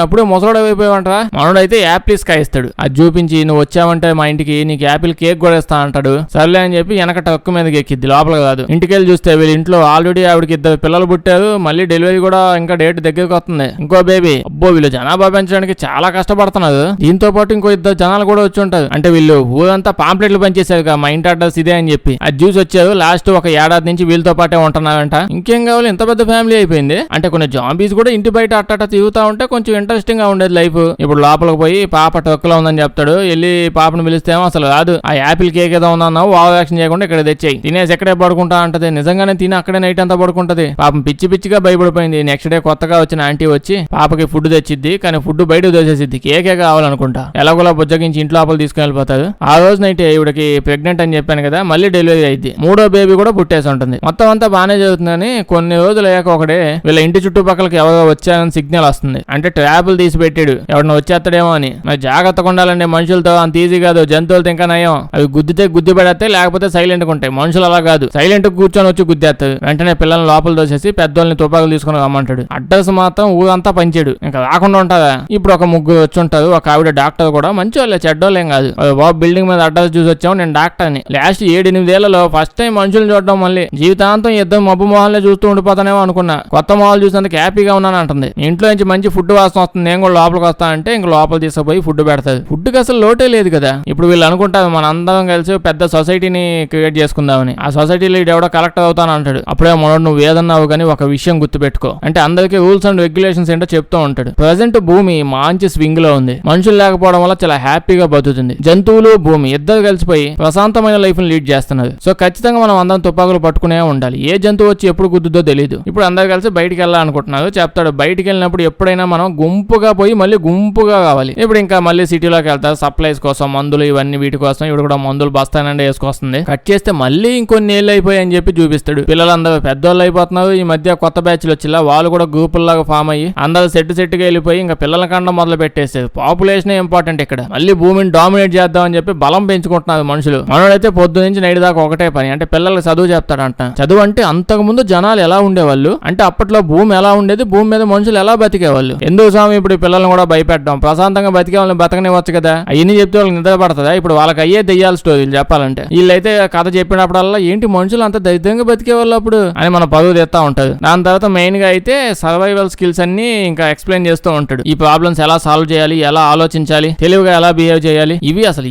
Speaker 1: అప్పుడే ముసలోడు అయిపోయావంటరా. మనోడు అయితే యాపిల్స్ కాయిస్తాడు. అది చూపించి నువ్వు వచ్చావంటే మా ఇంటికి నీకు యాపిల్ కేక్ కూడా ఇస్తా అంటాడు. సర్లే అని చెప్పి వెనక టక్కు మీదకి ఎక్కిద్ది, లోపల కాదు. ఇంటికి వెళ్ళి చూస్తే వీళ్ళ ఇంట్లో ఆల్రెడీ ఆవిడకి 2 పిల్లలు పుట్టారు. మళ్ళీ డెలివరీ కూడా ఇంకా డేట్ దగ్గరికి వస్తుంది, ఇంకో బేబీ. అబ్బో, వీళ్ళు జనాభా పెంచడానికి చాలా కష్టపడుతున్నారు. దీంతో పాటు ఇంకో 2 జనాలు కూడా వచ్చి ఉంటారు. అంటే వీళ్ళు ఊరంతా పాంప్లెట్లు పనిచేశారు కదా, మా ఇంటి అడ్రస్ ఇదే అని చెప్పి. అది చూసి వచ్చారు. లాస్ట్ ఒక ఏడాది నుంచి వీళ్ళతో పాటే ఉంటున్నారంట. ఇంకేం కావాలి, ఇంత పెద్ద ఫ్యామిలీ అయిపోయింది. అంటే కొన్ని జాంబీస్ కూడా ఇంటి బయట అట్టట తిరుగుతా ఉంటే కొంచెం ఇంట్రెస్టింగ్ గా ఉండేది లైఫ్. ఇప్పుడు లోపలికి పోయి పాప టొక్కలో ఉందని చెప్తాడు. వెళ్ళి పాప పాపను పిలిస్తేమో అసలు రాదు. ఆ యాపిల్ కేక్ ఏదో ఉందన్నావు ఓవర్ యాక్షన్ చేయకుండా ఇక్కడ తెచ్చేయి, తినేసి ఎక్కడే పడుకుంటా అంటది. నిజంగానే తిని అక్కడే నైట్ అంతా పడుకుంటది. పాపం పిచ్చి పిచ్చిగా భయపడిపోయింది. నెక్స్ట్ డే కొత్తగా వచ్చిన ఆంటీ వచ్చి పాపకి ఫుడ్ తెచ్చిద్ది, కానీ ఫుడ్ బయట దోసేసిద్ది. కేకే కావాలనుకుంటా ఎలాగోలా బుజ్జగించి ఇంట్లో లోపల తీసుకుని వెళ్ళిపోతాడు. ఆ రోజు నైట్ ఇవిడకి ప్రెగ్నెంట్ అని చెప్పాను కదా, మళ్ళీ డెలివరీ అయింది. 3వ బేబీ కూడా పుట్టేసి ఉంటుంది. మొత్తం అంతా బాగానే జరుగుతుందని కొన్ని రోజులు అయ్యాక ఒకడే వీళ్ళ ఇంటి చుట్టుపక్కలకి ఎవరో వచ్చారని సిగ్నల్ వస్తుంది. అంటే ట్రాపులు తీసి పెట్టాడు, ఎవడన్నా వచ్చేస్తాడేమో అని. మరి జాగ్రత్తగా ఉండాలండి మనుషులతో, అంత ఈజీ కాదు. జంతువులతో ఇంకా నయం, అవి గుద్దితే గుద్ది పడేస్తాయి, లేకపోతే సైలెంట్ గా ఉంటాయి. మనుషులు అలా కాదు, సైలెంట్ కూర్చొని వచ్చి గుద్దేస్తాడు. వెంటనే పిల్లల్ని లోపల దోసేసి పెద్దోళ్ళని తుపాకులు తీసుకుని రమ్మంటాడు. అడ్రస్ మాత్రం ఊరంతా పంచాడు, ఇంకా రాకుండా ఉంటారా. ఇప్పుడు ఒక ముగ్గురు వచ్చి ఉంటారు. ఒక ఆవిడ డాక్టర్ కూడా మంచి వాళ్ళే, చెడ్డోళ్ళేం కాదు. బాబు బిల్డింగ్ మీద అడ్రస్ చూసి వచ్చాము, నేను డాక్టర్ అని. లాస్ట్ 7-8 ఏళ్లలో ఫస్ట్ టైం మనుషులు చూడడం, మళ్ళీ జీవితాంతం ఇద్దరు మబ్బు మొహాలే చూస్తూ ఉండిపోతానేమో అనుకున్నా. కొత్త మొహాలు చూసేందుకు హ్యాపీగా ఉన్నాను అంటుంది. ఇంట్లో నుంచి మంచి ఫుడ్ వాసన వస్తుంది, నేను కూడా లోపలికి వస్తా అంటే ఇంక లోపల తీసుకుపోయి ఫుడ్ పెడతాది. ఫుడ్కి అసలు లోటే లేదు కదా. ఇప్పుడు వీళ్ళు అనుకుంటారు మన అందరం కలిసి పెద్ద సొసైటీని క్రియేట్ చేసుకుందామని. ఆ సొసైటీలో ఎవడో కలెక్టర్ అవుతాను అంటాడు. అప్పుడే మనోడు నువ్వు ఏదన్నావు కానీ ఒక విషయం గుర్తుపెట్టుకో అంటే అందరికీ రూల్స్ అండ్ రెగ్యులేషన్స్ ఏంటో చెప్తూ ఉంటాడు. ప్రజెంట్ భూమి మంచి స్వింగ్ లో ఉంది. మనుషులు లేకపోవడం వల్ల చాలా హ్యాపీగా బతుకుతుంది. జంతువులు భూమి ఇద్దరు కలిసిపోయి ప్రశాంతమైన లైఫ్ ని లీడ్ చేస్తున్నారు. సో ఖచ్చితంగా మనం అందరం తుపాకులు పట్టుకునే ఉండాలి. ఏ జంతువు వచ్చి ఎప్పుడు గుద్దుదో తెలియదు. ఇప్పుడు అందరు కలిసి బయటికి వెళ్ళాలనుకుంటున్నారు. చెప్తాడు బయటికి వెళ్ళినప్పుడు ఎప్పుడైనా మనం గుంపుగా పోయి మళ్ళీ గుంపుగా కావాలి. ఇప్పుడు ఇంకా మళ్ళీ సిటీలోకి వెళ్తారు సప్లైస్ కోసం, మందులు ఇవన్నీ వీటి కోసం. ఇప్పుడు కూడా మందులు బస్తానండి వేసుకొస్తుంది. కట్ చేస్తే మళ్ళీ ఇంకొన్ని ఏళ్ళు అయిపోయి అని చెప్పి చూపిస్తాడు. పిల్లలందరూ పెద్దోళ్ళు అయిపోతున్నారు. ఈ మధ్య కొత్త బ్యాచ్లు వచ్చిలా వాళ్ళు కూడా గ్రూపుల్లాగా ఫామ్ అయ్యి అందరూ సెట్గా వెళ్ళిపోయి ఇంకా పిల్లల కండం మొదలు పెట్టేస్తారు. పాపులేషన్ ఇంపార్టెంట్ ఇక్కడ. మళ్ళీ భూమిని డామినేట్ చేద్దామని చెప్పి బలం పెంచుకుంటున్నారు మనుషులు. మనోడైతే పొద్దు నుంచి నైట్ దాకా ఒకటే పని, అంటే పిల్లలకు చదువు చెప్తాడంట. చదువు అంటే అంతకు ముందు జనాలు ఎలా ఉండేవాళ్ళు, అంటే అప్పట్లో భూమి ఎలా ఉండేది, భూమి మీద మనుషులు ఎలా బతికేవాళ్ళు. ఎందుకు స్వామి ఇప్పుడు పిల్లల్ని కూడా భయపెట్టడం, ప్రశాంతంగా బతికే వాళ్ళని బతకనివ్వచ్చు కదా. అవన్నీ చెప్తే వాళ్ళకి నిద్ర పడుతుందా. ఇప్పుడు వాళ్ళకి అయ్యే దెయ్యాల స్టోరీలు చెప్పాలంటే. వీళ్ళైతే కథ చెప్పినప్పుడల్లా ఏంటి మనుషులు అంత దరిద్రంగా బతికేవాళ్ళు అప్పుడు అని మన పరువు తెస్తా ఉంటారు. దాని తర్వాత మెయిన్ గా అయితే సర్వైవల్ స్కిల్స్ అన్ని ఇంకా ఎక్స్ప్లెయిన్ చేస్తూ ఉంటాడు. ఈ ప్రాబ్లమ్స్ ఎలా సాల్వ్ చేయాలి, ఎలా ఆలోచించాలి, తెలివిగా ఎలా బిహేవ్ చేయాలి,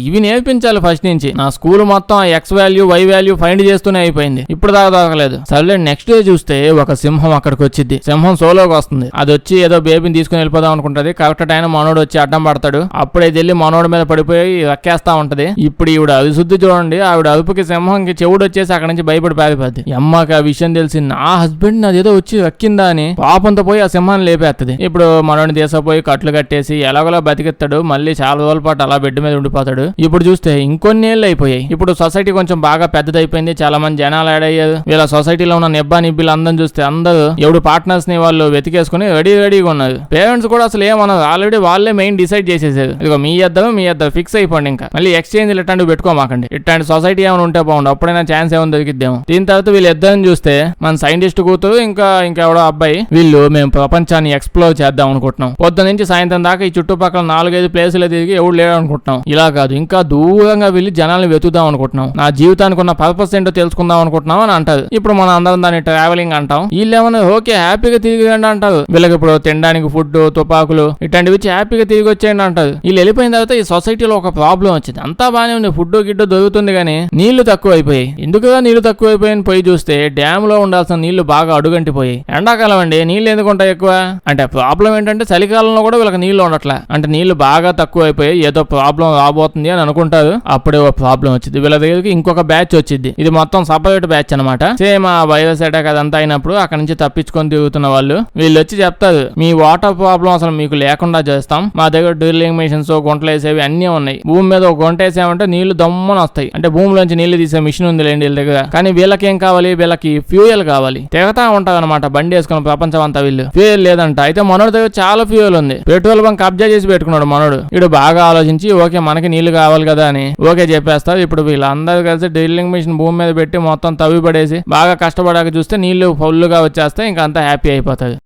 Speaker 1: ఇవి నేర్పించాలి ఫస్ట్ నుంచి. నా స్కూల్ మొత్తం x value y value find చేస్తూనే అయిపోయింది. ఇప్పుడు దాకా దొరకలేదు. సర్లే నెక్స్ట్ డే చూస్తే ఒక సింహం అక్కడికి వచ్చింది. సింహం సోలోకి వస్తుంది. అది వచ్చి ఏదో బేబీని తీసుకుని వెళ్ళిపోదాం అనుకుంటది. కరెక్ట్ టైం మనోడు వచ్చి అడ్డం పడతాడు. అప్పుడే వెళ్ళి మనోడి మీద పడిపోయి రక్కేస్తా ఉంటది. ఇప్పుడు ఈవిడ అరిశుద్ధి చూడండి. ఆవిడ అరుపుకి సింహంకి చెవుడు వచ్చేసి అక్కడ నుంచి భయపడి పారిపోద్ది. అమ్మకి ఆ విషయం తెలిసి నా హస్బెండ్ నాదేదో వచ్చి రక్కిందా అని పాపంతో పోయి ఆ సింహాన్ని లేపేస్తుంది. ఇప్పుడు మనోడిని తీసుకుపోయి కట్లు కట్టేసి ఎలాగోలా బతికిస్తాడు. మళ్ళీ చాలా రోజుల పాటు అలా బెడ్ మీద ఉండిపోతాడు. ఇప్పుడు చూస్తే ఇంకొన్ని ఏళ్ళు అయిపోయాయి. ఇప్పుడు సొసైటీ కొంచెం బాగా పెద్దదైపోయింది. చాలా మంది జనాలు యాడ్ అయ్యారు. వీళ్ళ సొసైటీలో ఉన్న నిబ్బా నిబ్బిలు అందరం చూస్తే అందరూ ఎవడు పార్ట్నర్స్ ని వాళ్ళు వెతికేసుకుని రెడీగా ఉన్నారు. పేరెంట్స్ కూడా అసలు ఏమన్నారు, ఆల్రెడీ వాళ్ళే మెయిన్ డిసైడ్ చేసేసారు. ఇదిగో మీ ఇద్దరు ఫిక్స్ అయిపోండి. ఇంకా మళ్ళీ ఎక్స్చేంజ్ ఇట్లాంటివి పెట్టుకోమాకండి. ఇట్లాంటి సొసైటీ ఏమైనా ఉంటే బాగుండు. అప్పుడైనా ఛాన్స్ ఏమైనా దొరికిద్దేమో. దీని తర్వాత వీళ్ళు ఇద్దరిని చూస్తే మన సైంటిస్ట్ కూతురు ఇంకెవడో అబ్బాయి, వీళ్ళు మేము ప్రపంచాన్ని ఎక్స్ప్లోర్ చేద్దాం అనుకుంటున్నాం. పొద్దు నుంచి సాయంత్రం దాకా ఈ చుట్టుపక్కల 4-5 ప్లేసులు తిరిగి ఎవడు లేడు అనుకుంటున్నాం. ఇలా కాదు, ఇంకా దూరంగా వెళ్ళి జనాల్ని వెతుకుదాం అనుకుంటున్నాం. నా జీవితానికి ఉన్న పర్పస్ ఏంటో తెలుసుకుందాం అనుకుంటున్నాం అని అంటారు. ఇప్పుడు మనం అందరం దాన్ని ట్రావెలింగ్ అంటాం. వీళ్ళేమన్నా ఓకే హ్యాపీగా తిరిగి రండి అంటారు. వీళ్ళకి ఇప్పుడు తినడానికి ఫుడ్, తుపాకులు ఇట్లాంటివి ఇచ్చి హ్యాపీగా తిరిగి వచ్చేయండి అంటారు. వీళ్ళు వెళ్ళిపోయిన తర్వాత ఈ సొసైటీలో ఒక ప్రాబ్లం వచ్చింది. అంతా బాగానే ఉంది, ఫుడ్ గిడ్డు దొరుకుతుంది కానీ నీళ్లు తక్కువ అయిపోయాయి. ఎందుకుగా నీళ్లు తక్కువ అయిపోయాయని పోయి చూస్తే డ్యామ్ లో ఉండాల్సిన నీళ్లు బాగా అడుగంటిపోయాయి. ఎండాకాలం అండి నీళ్లు ఎందుకు ఉంటాయి ఎక్కువ అంటే ప్రాబ్లం ఏంటంటే చలికాలంలో కూడా వీళ్ళకి నీళ్లు ఉండట్లా. అంటే నీళ్లు బాగా తక్కువ అయిపోయాయి, ఏదో ప్రాబ్లం రాబోతుంది అని అనుకుంటారు. అప్పుడే ఒక ప్రాబ్లం వచ్చింది. వీళ్ళ దగ్గరికి ఇంకొక బ్యాచ్ వచ్చింది. ఇది మొత్తం సపరేట్ బ్యాచ్ అనమాట. సేమ్ ఆ వైరస్ అటాక్ అదంతా అయినప్పుడు అక్కడ నుంచి తప్పించుకొని తిరుగుతున్న వాళ్ళు వీళ్ళు వచ్చి చెప్తారు, మీ వాటర్ ప్రాబ్లం అసలు మీకు లేకుండా చేస్తాం. మా దగ్గర డ్రిల్లింగ్ మిషన్స్, గుంటలు వేసేవి అన్ని ఉన్నాయి. భూమి మీద ఒక గుంట వేసామంటే నీళ్లు దమ్మని వస్తాయి. అంటే భూమిలోంచి నీళ్లు తీసే మిషన్ ఉంది లేండి వీళ్ళ దగ్గర. కానీ వీళ్ళకి ఏం కావాలి, వీళ్ళకి ఫ్యూయల్ కావాలి. తిరుగుతా ఉంటారు అనమాట బండి వేసుకున్న ప్రపంచం అంతా. వీళ్ళు ఫ్యూయల్ లేదంట. అయితే మనోడి దగ్గర చాలా ఫ్యూయల్ ఉంది. పెట్రోల్ బంక్ కబ్జా చేసి పెట్టుకున్నాడు మనోడు. వీడు బాగా ఆలోచించి ఓకే మనకి నీళ్లు కావాలి కదా అని ఓకే చెప్పేస్తారు. ఇప్పుడు వీళ్ళందరూ కలిసి డ్రిల్లింగ్ మిషన్ భూమి మీద పెట్టి మొత్తం తవ్వి పడేసి బాగా కష్టపడాక చూస్తే నీళ్లు ఫుల్గా వచ్చేస్తాయి. ఇంకా అంతా హ్యాపీ అయిపోతుంది.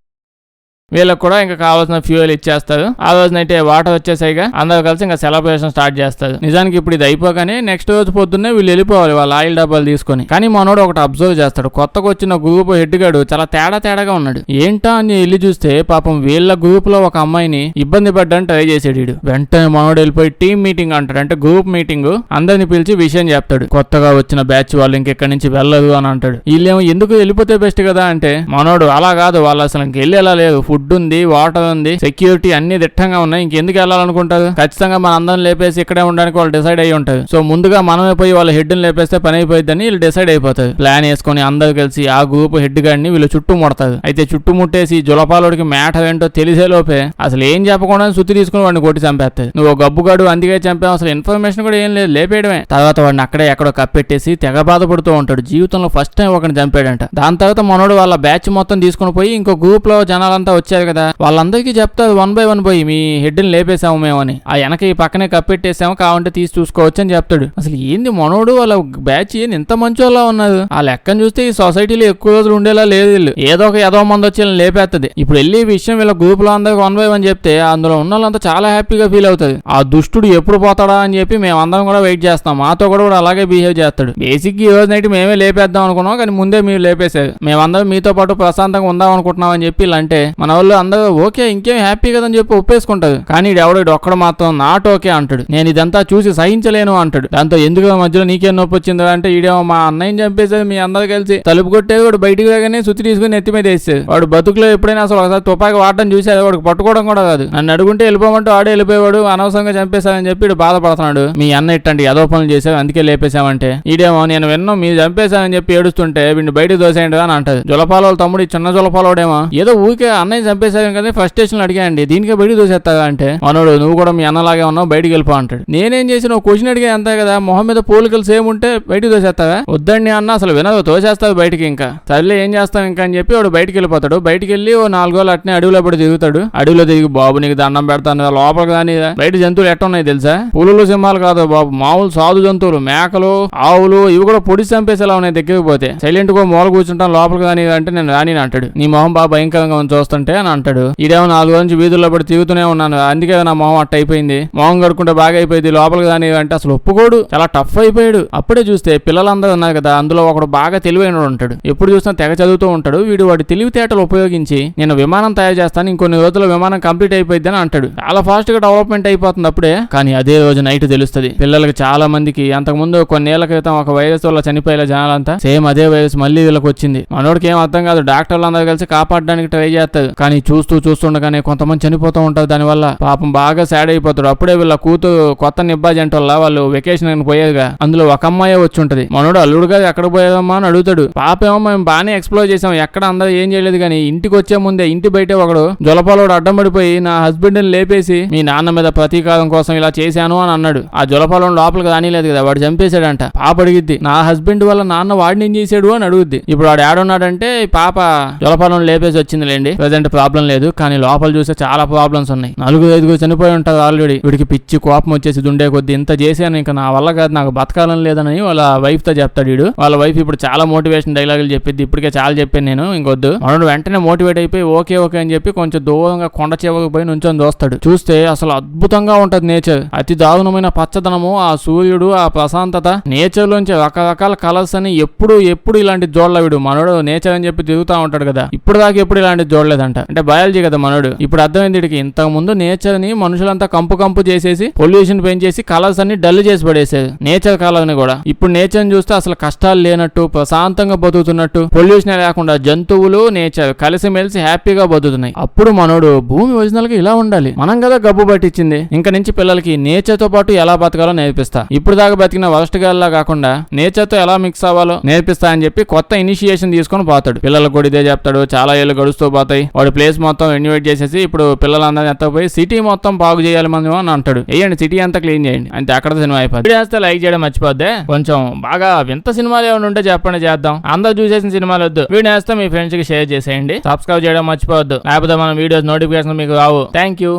Speaker 1: వీళ్ళకి కూడా ఇంకా కావాల్సిన ఫ్యూయల్ ఇచ్చేస్తారు. ఆ రోజునైతే వాటర్ వచ్చేసాయిగా అందరూ కలిసి ఇంకా సెలబ్రేషన్ స్టార్ట్ చేస్తారు. నిజానికి ఇప్పుడు ఇది అయిపోగానే నెక్స్ట్ రోజు పొద్దున్నే వీళ్ళు వెళ్ళిపోవాలి వాళ్ళ ఆయిల్ డబ్బాలు తీసుకొని. కానీ మనోడు ఒకటి అబ్జర్వ్ చేస్తాడు. కొత్తగా వచ్చిన గ్రూప్ హెడ్ గాడు చాలా తేడాగా ఉన్నాడు. ఏంటా అని వెళ్ళి చూస్తే పాపం వీళ్ళ గ్రూప్ లో ఒక అమ్మాయిని ఇబ్బంది పడ్డానికి ట్రై చేసాడు వీడు. వెంటనే మనోడు వెళ్ళిపోయి టీమ్ మీటింగ్ అంటాడు. అంటే గ్రూప్ మీటింగ్ అందరిని పిలిచి విషయం చెప్తాడు. కొత్తగా వచ్చిన బ్యాచ్ వాళ్ళు ఇంకెక్కడి నుంచి వెళ్ళదు అని అంటాడు. వీళ్ళేమో ఎందుకు వెళ్ళిపోతే బెస్ట్ కదా అంటే మనోడు అలా కాదు, వాళ్ళు అసలు వెళ్ళేలా లేదు. ఫుడ్ ఫుడ్ ఉంది, వాటర్ ఉంది, సెక్యూరిటీ అన్ని దిట్టంగా ఉన్నాయి. ఇంకెందుకు వెళ్ళాలనుకుంటారు? ఖచ్చితంగా మన అందరం లేపేసి ఇక్కడే ఉండడానికి వాళ్ళు డిసైడ్ అయ్యి ఉంటారు. సో ముందుగా మనమే పోయి వాళ్ళ హెడ్ ని లేపేస్తే పని అయిపోయిందని వీళ్ళు డిసైడ్ అయిపోతారు. ప్లాన్ వేసుకొని అందరు కలిసి ఆ గ్రూప్ హెడ్ గాడిని వీళ్ళు చుట్టుముడతారు. అయితే చుట్టుముట్టేసి జులపాలోడికి మ్యాటర్ ఏంటో తెలిసే లోపే అసలు ఏం చెప్పకుండా సుత్తి తీసుకుని వాడిని కొట్టి చంపేస్తారు. నువ్వు గబ్బుగాడు అందుకే చంపావు, అసలు ఇన్ఫర్మేషన్ కూడా ఏం లేదు, లేపేయడమే. తర్వాత వాడిని అక్కడే ఎక్కడో కప్పెట్టేసి తెగ బాధపడుతూ ఉంటాడు. జీవితంలో ఫస్ట్ టైం ఒకరిని చంపాడంట. దాని తర్వాత మనోడు వాళ్ళ బ్యాచ్ మొత్తం తీసుకుని పోయి ఇంకో గ్రూప్ లో జనాలంతా వచ్చారు కదా, వాళ్ళందరికీ చెప్తారు 1 by 1 పోయి మీ హెడ్ ని లేపేసాము మేమని, ఆ వెనక ఈ పక్కనే కప్పెట్టేసాము, కావంటే తీసి చూసుకోవచ్చు అని చెప్తాడు. అసలు ఏంది మనోడు వాళ్ళ బ్యాచ్ ఇంత మంచి వాళ్ళ ఉన్నారు. ఆ లెక్కను చూస్తే ఈ సొసైటీలో ఎక్కువ రోజులు ఉండేలా లేదు. వీళ్ళు ఏదో ఒక ఏదో మంది వచ్చి లేపేస్తుంది. ఇప్పుడు వెళ్ళి ఈ విషయం వీళ్ళ గ్రూప్ లో అందరికి 1 by 1 చెప్తే అందులో ఉన్న వాళ్ళంతా చాలా హ్యాపీగా ఫీల్ అవుతుంది. ఆ దుష్టుడు ఎప్పుడు పోతాడా అని చెప్పి మేమందరం కూడా వెయిట్ చేస్తాం. మాతో కూడా అలాగే బిహేవ్ చేస్తాడు. బేసిక్ ఈ రోజు నైట్ మేమే లేపేద్దాం అనుకున్నాం, కానీ ముందే మీరు లేపేశారు. మేమందరం మీతో పాటు ప్రశాంతంగా ఉందాం అనుకుంటున్నాం అని చెప్పి అంటే మన వాళ్ళు అందరూ ఓకే ఇంకేం హ్యాపీ కదని చెప్పి ఒప్పేసుకుంటారు. కానీ ఎవడో ఒక్కడ మాత్రం నాట్ ఓకే అంటాడు. నేను ఇదంతా చూసి సహించలేను అంటాడు. దాంతో ఎందుకు మధ్యలో నీకేం నొప్పి వచ్చిందా అంటే ఈడేమో మా అన్నయ్యని చంపేసేది మీ అందరు కలిసి, తలుపు కొట్టేది వాడు బయటికి రాగానే సుత్తి తీసుకుని నెత్తి మీద వేసేది. వాడు బతుకులో ఎప్పుడైనా అసలు ఒకసారి తుపాకి వాడటం చూసేది, వాడికి పట్టుకోవడం కూడా కాదు. నన్ను అడుగుంటే వెళ్ళిపోమంటూ ఆడే వెళ్ళిపోయాడు, అనవసరంగా చంపేశారని చెప్పి ఇడు బాధపడుతున్నాడు. మీ అన్న ఇట్టండి ఏదో పనులు చేశారు అందుకే లేపేశామంటే ఈడేమో నేను విన్నాం మీరు చంపేశారని చెప్పి ఏడుస్తుంటే వీడిని బయటకు దోసేయండి అని అంటది. జులపాల తమ్ముడు చిన్న జులపాలోడేమో ఏదో ఊరికే అన్నయ్య చంపేశారు కదా ఫస్ట్ స్టేషన్ అడిగాయండి, దీనికే బయటకు దోసేస్తాగా అంటే మనోడు నువ్వు కూడా మీ అన్నలాగే ఉన్నావు బయటికి వెళ్ళిపో అంటాడు. నేనేం చేసి నువ్వు క్వశ్చన్ అడిగా అంతే కదా, మొహం మీద పోలికలు సేమ్ ఉంటే బయటకు దోసేస్తావా? వద్దండి అన్న అసలు వినదు, తోసేస్తావు బయటికి. ఇంకా సర్లే ఏం చేస్తావు ఇంకా అని చెప్పి వాడు బయటికి వెళ్ళిపోతాడు. బయటికి వెళ్ళి ఓ 4 రోజులు అట్నే అడవిలో పడి తిరుగుతాడు. అడవిలో తిరిగి బాబు నీకు దండం పెడతాను లోపలికి కానీ బయట జంతువులు ఎట్ట ఉన్నాయి తెలుసా? పులులు సింహాలు కాదు బాబు, మామూలు సాధు జంతువులు, మేకలు, ఆవులు ఇవి కూడా పొడి చంపేసేలా ఉన్నాయి. దగ్గరికి పోతే సైలెంట్ గా మూల కూర్చుంటాను లోపలికి కానీ అంటే నేను రాని అంటాడు. నీ మొహం బాగా భయంకరంగా చూస్తుంటే అని అంటాడు. ఇదేమో 4 రోజు నుంచి వీధుల్లో పడి తిరుగుతూనే ఉన్నాను, అందుకే నా మొహం అట్ట అయిపోయింది, మొహం కడుకుంటే బాగా అయిపోయింది లోపలికి కానీ అంటే అసలు ఒప్పుకోడు, చాలా టఫ్ అయిపోయాడు. అప్పుడే చూస్తే పిల్లలందరూ ఉన్నారు కదా, అందులో ఒకడు బాగా తెలివైన ఉంటాడు. ఎప్పుడు చూసినా తెగ చదువుతూ ఉంటాడు. వీడు వాడి తెలివితేటలు ఉపయోగించి నేను విమానం తయారు చేస్తాను, ఇంకొన్ని రోజుల్లో విమానం కంప్లీట్ అయిపోయింది అని అంటాడు. చాలా ఫాస్ట్ గా డెవలప్మెంట్ అయిపోతుంది అప్పుడే. కానీ అదే రోజు నైట్ తెలుస్తుంది పిల్లలకి చాలా మందికి అంతకుముందు కొన్నేళ్ల క్రితం ఒక వైరస్ వల్ల చనిపోయేలా జనాలంతా సేమ్ అదే వైరస్ మళ్ళీ వీళ్ళకి వచ్చింది. మనోడికి ఏం అర్థం కాదు, డాక్టర్లు అందరూ కలిసి కాపాడడానికి ట్రై చేస్తారు. కానీ చూస్తుండగానే కొంతమంది చనిపోతూ ఉంటారు. దానివల్ల పాపం బాగా సాడ్ అయిపోతాడు. అప్పుడే వీళ్ళ కూతురు కొత్త నిబ్బాజెంట్ వల్ల వాళ్ళు వెకేషన్ పోయేదిగా, అందులో ఒక అమ్మాయి వచ్చి ఉంటది. మనోడు అల్లుడుగా ఎక్కడ పోయేదమ్మా అని అడుగుతాడు. పాపేమో మేము బాగానే ఎక్స్ప్లోర్ చేసాం, ఎక్కడ అందరూ ఏం చేయలేదు, కానీ ఇంటికి వచ్చే ముందే ఇంటి బయట ఒకడు జులపాలోడు అడ్డం పడిపోయి నా హస్బెండ్ ని లేపేసి మీ నాన్న మీద ప్రతీకారం కోసం ఇలా చేశాను అని అన్నాడు. ఆ జులపాలోడు లోపలికి రానిలేదు కదా, వాడు చంపేశాడంట. పాప అడిగిద్ది నా హస్బెండ్ వల్ల నాన్న వాడిని ఏం చేశాడు అని అడుగుద్ది. ఇప్పుడు వాడు ఏడున్నాడంటే పాప జులపాలను లేపేసి వచ్చిందిలేండి, ప్రెసెంట్ ప్రాబ్లం లేదు. కానీ లోపల చూస్తే చాలా ప్రాబ్లమ్స్ ఉన్నాయి. 4-5 చనిపోయి ఉంటారు ఆల్రెడీ. వీడికి పిచ్చి కోపం వచ్చేసి దుండే కొద్ది ఇంత చేశాను ఇంకా నా వల్ల కాదు, నాకు బతకాలని లేదని వాళ్ళ వైఫ్ తో చెప్తాడు. వీడు వాళ్ళ వైఫ్ ఇప్పుడు చాలా మోటివేషన్ డైలాగులు చెప్పిద్ది. ఇప్పటికే చాలా చెప్పాను నేను, ఇంకొద్దు. మనోడు వెంటనే మోటివేట్ అయిపోయి ఓకే అని చెప్పి కొంచెం దూరంగా కొండ చివరికి పోయి నుంచొని చూస్తాడు. చూస్తే అసలు అద్భుతంగా ఉంటది నేచర్. అతి దారుణమైన పచ్చదనము, ఆ సూర్యుడు, ఆ ప్రశాంతత, నేచర్ లోంచి రకరకాల కలర్స్ అని ఎప్పుడు ఇలాంటి జోడ్ల వీడు. మనోడు నేచర్ అని చెప్పి తిరుగుతూ ఉంటాడు కదా, ఇప్పుడు దాకా ఎప్పుడు ఇలాంటి చూడలేదంట. అంటే బయాలజీ కదా మనోడు. ఇప్పుడు అర్థమైంది వీడికి, ఇంతకు ముందు నేచర్ ని మనుషులంతా కంపు చేసేసి పొల్యూషన్ పెంచేసి కలర్స్ అన్ని డల్ చేసి పడేసేది నేచర్ కలర్ ని కూడా. ఇప్పుడు నేచర్ ని చూస్తే అసలు కష్టాలు లేనట్టు ప్రశాంతంగా బతుకుతున్నట్టు, పొల్యూషన్ లేకుండా జంతువులు నేచర్ కలిసిమెలిసి హ్యాపీగా బతుకుతున్నాయి. అప్పుడు మనోడు భూమి ఒరిజినల్ గా ఇలా ఉండాలి, మనం కదా గబ్బు పట్టించింది. ఇంకా నుంచి పిల్లలకి నేచర్ తో పాటు ఎలా బతకాలో నేర్పిస్తా. ఇప్పుడు దాకా బతికిన వరస్ట్ గాల్లా కాకుండా నేచర్ తో ఎలా మిక్స్ అవ్వాలో నేర్పిస్తా అని చెప్పి కొత్త ఇనిషియేషన్ తీసుకొని పోతాడు. పిల్లలకు కూడా ఇదే చెప్తాడు. చాలా ఏళ్ళు గడుస్తూ పోతాయి. వాడి ప్లేస్ మొత్తం ఇన్వైట్ చేసేసి ఇప్పుడు పిల్లలందరినీ ఎత్తపోయి సిటీ మొత్తం బాగు చేయాలి మనం అని అంటాడు. వేయండి సిటీ అంతా క్లీన్ చేయండి అంతే, అక్కడ సినిమా అయిపోద్ది. వీడియో లైక్ చేయడం మర్చిపోద్దే. కొంచెం బాగా వింత సినిమాలు ఏమైనా ఉంటే చెప్పండి, చేద్దాం. అందరూ చూసేసిన సినిమాలు వద్దు. వీడియో వేస్తే మీ ఫ్రెండ్స్ కి షేర్ చేసేయండి. సబ్స్క్రైబ్ చేయడం మర్చిపోవద్దు, లేకపోతే మన వీడియోస్ నోటిఫికేషన్ మీకు రావు. Thank you.